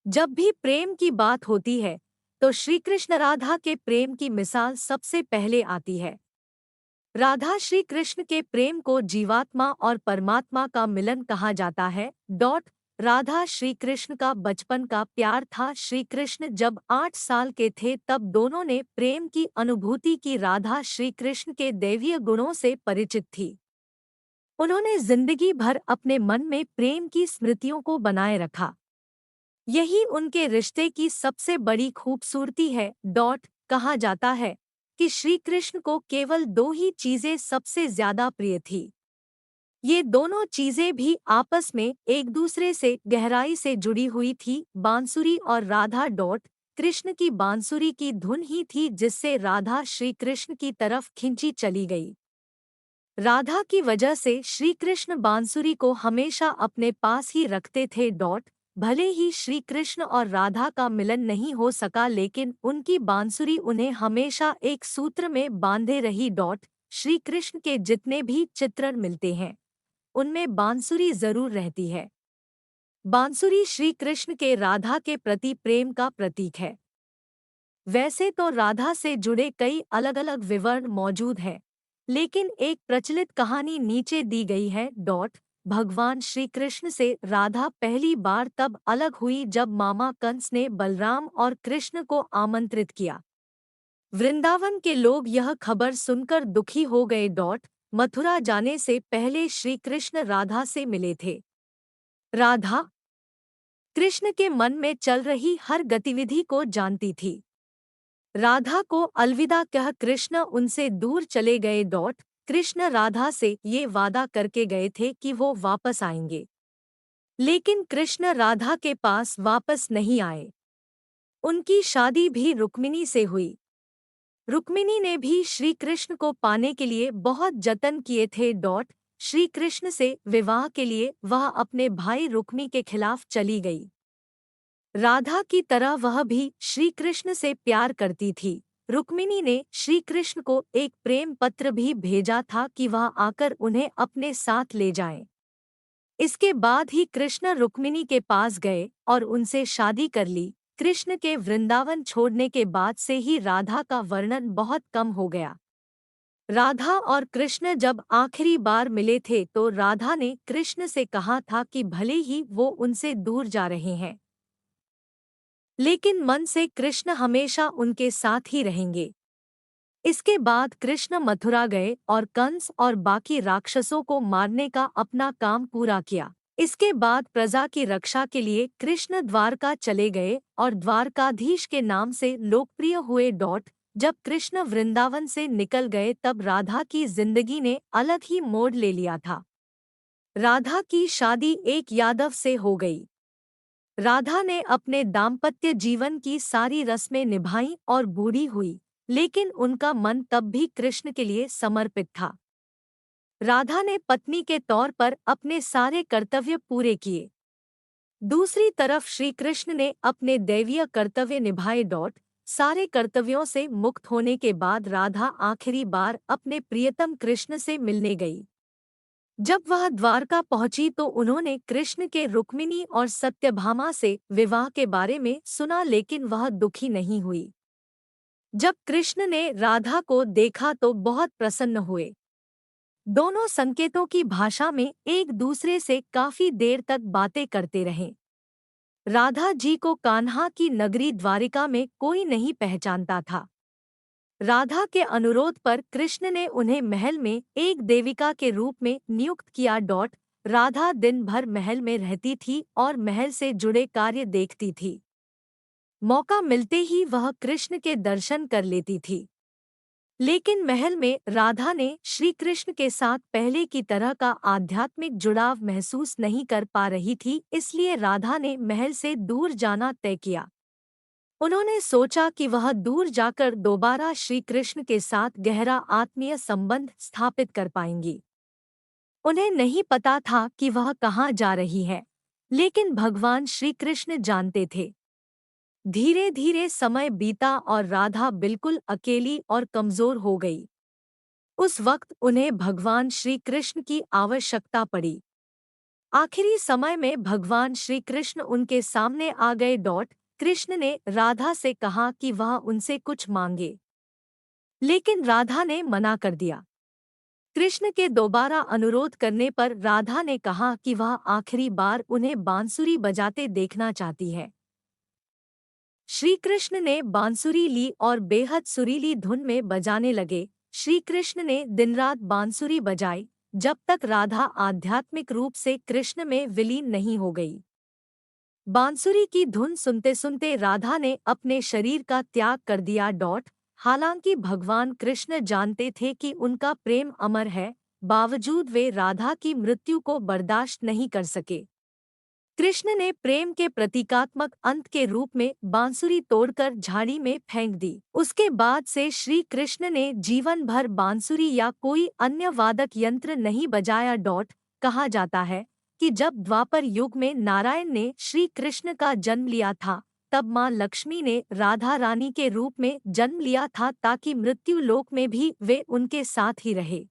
जब भी प्रेम की बात होती है तो श्री कृष्ण राधा के प्रेम की मिसाल सबसे पहले आती है। राधा श्री कृष्ण के प्रेम को जीवात्मा और परमात्मा का मिलन कहा जाता है। राधा श्री कृष्ण का बचपन का प्यार था। श्री कृष्ण जब 8 साल के थे तब दोनों ने प्रेम की अनुभूति की। राधा श्री कृष्ण के दैवीय गुणों से परिचित थी। उन्होंने जिंदगी भर अपने मन में प्रेम की स्मृतियों को बनाए रखा। यही उनके रिश्ते की सबसे बड़ी खूबसूरती है। कहा जाता है कि श्री कृष्ण को केवल दो ही चीजें सबसे ज्यादा प्रिय थी। ये दोनों चीजें भी आपस में एक दूसरे से गहराई से जुड़ी हुई थी, बांसुरी और राधा। कृष्ण की बांसुरी की धुन ही थी जिससे राधा श्री कृष्ण की तरफ खिंची चली गई। राधा की वजह से श्री कृष्ण बांसुरी को हमेशा अपने पास ही रखते थे। भले ही श्री कृष्ण और राधा का मिलन नहीं हो सका लेकिन उनकी बांसुरी उन्हें हमेशा एक सूत्र में बांधे रही। श्री कृष्ण के जितने भी चित्रण मिलते हैं उनमें बांसुरी जरूर रहती है। बांसुरी श्री कृष्ण के राधा के प्रति प्रेम का प्रतीक है। वैसे तो राधा से जुड़े कई अलग अलग विवरण मौजूद हैं, लेकिन एक प्रचलित कहानी नीचे दी गई है। भगवान श्री कृष्ण से राधा पहली बार तब अलग हुई जब मामा कंस ने बलराम और कृष्ण को आमंत्रित किया। वृंदावन के लोग यह खबर सुनकर दुखी हो गए। मथुरा जाने से पहले श्री कृष्ण राधा से मिले थे। राधा कृष्ण के मन में चल रही हर गतिविधि को जानती थी। राधा को अलविदा कह कृष्ण उनसे दूर चले गए। कृष्ण राधा से ये वादा करके गए थे कि वो वापस आएंगे, लेकिन कृष्ण राधा के पास वापस नहीं आए। उनकी शादी भी रुक्मिणी से हुई। रुक्मिणी ने भी श्री कृष्ण को पाने के लिए बहुत जतन किए थे। श्री कृष्ण से विवाह के लिए वह अपने भाई रुक्मी के खिलाफ चली गई। राधा की तरह वह भी श्री कृष्ण से प्यार करती थी। रुक्मिणी ने श्री कृष्ण को एक प्रेम पत्र भी भेजा था कि वह आकर उन्हें अपने साथ ले जाएं। इसके बाद ही कृष्ण रुक्मिणी के पास गए और उनसे शादी कर ली। कृष्ण के वृंदावन छोड़ने के बाद से ही राधा का वर्णन बहुत कम हो गया। राधा और कृष्ण जब आखिरी बार मिले थे तो राधा ने कृष्ण से कहा था कि भले ही वो उनसे दूर जा रहे हैं, लेकिन मन से कृष्ण हमेशा उनके साथ ही रहेंगे। इसके बाद कृष्ण मथुरा गए और कंस और बाकी राक्षसों को मारने का अपना काम पूरा किया। इसके बाद प्रजा की रक्षा के लिए कृष्ण द्वारका चले गए और द्वारकाधीश के नाम से लोकप्रिय हुए। जब कृष्ण वृंदावन से निकल गए तब राधा की जिंदगी ने अलग ही मोड़ ले लिया था। राधा की शादी एक यादव से हो गई। राधा ने अपने दाम्पत्य जीवन की सारी रस्में निभाईं और बूढ़ी हुई, लेकिन उनका मन तब भी कृष्ण के लिए समर्पित था। राधा ने पत्नी के तौर पर अपने सारे कर्तव्य पूरे किए। दूसरी तरफ श्री कृष्ण ने अपने दैवीय कर्तव्य निभाए। सारे कर्तव्यों से मुक्त होने के बाद राधा आखिरी बार अपने प्रियतम कृष्ण से मिलने गई। जब वह द्वारका पहुंची तो उन्होंने कृष्ण के रुक्मिणी और सत्यभामा से विवाह के बारे में सुना, लेकिन वह दुखी नहीं हुई। जब कृष्ण ने राधा को देखा तो बहुत प्रसन्न हुए। दोनों संकेतों की भाषा में एक दूसरे से काफी देर तक बातें करते रहे। राधा जी को कान्हा की नगरी द्वारिका में कोई नहीं पहचानता था। राधा के अनुरोध पर कृष्ण ने उन्हें महल में एक देविका के रूप में नियुक्त किया। राधा दिन भर महल में रहती थी और महल से जुड़े कार्य देखती थी। मौका मिलते ही वह कृष्ण के दर्शन कर लेती थी, लेकिन महल में राधा ने श्री कृष्ण के साथ पहले की तरह का आध्यात्मिक जुड़ाव महसूस नहीं कर पा रही थी, इसलिए राधा ने महल से दूर जाना तय किया। उन्होंने सोचा कि वह दूर जाकर दोबारा श्री कृष्ण के साथ गहरा आत्मीय संबंध स्थापित कर पाएंगी। उन्हें नहीं पता था कि वह कहाँ जा रही है, लेकिन भगवान श्री कृष्ण जानते थे। धीरे धीरे समय बीता और राधा बिल्कुल अकेली और कमजोर हो गई। उस वक्त उन्हें भगवान श्री कृष्ण की आवश्यकता पड़ी। आखिरी समय में भगवान श्री कृष्ण उनके सामने आ गए। कृष्ण ने राधा से कहा कि वह उनसे कुछ मांगे, लेकिन राधा ने मना कर दिया। कृष्ण के दोबारा अनुरोध करने पर राधा ने कहा कि वह आखिरी बार उन्हें बांसुरी बजाते देखना चाहती है। श्री कृष्ण ने बांसुरी ली और बेहद सुरीली धुन में बजाने लगे। श्री कृष्ण ने दिन रात बांसुरी बजाई जब तक राधा आध्यात्मिक रूप से कृष्ण में विलीन नहीं हो गई। बांसुरी की धुन सुनते सुनते राधा ने अपने शरीर का त्याग कर दिया। हालांकि भगवान कृष्ण जानते थे कि उनका प्रेम अमर है, बावजूद वे राधा की मृत्यु को बर्दाश्त नहीं कर सके। कृष्ण ने प्रेम के प्रतीकात्मक अंत के रूप में बांसुरी तोड़कर झाड़ी में फेंक दी। उसके बाद से श्री कृष्ण ने जीवन भर बांसुरी या कोई अन्य वादक यंत्र नहीं बजाया। कहा जाता है कि जब द्वापर युग में नारायण ने श्री कृष्ण का जन्म लिया था, तब माँ लक्ष्मी ने राधा रानी के रूप में जन्म लिया था ताकि मृत्यु लोक में भी वे उनके साथ ही रहे।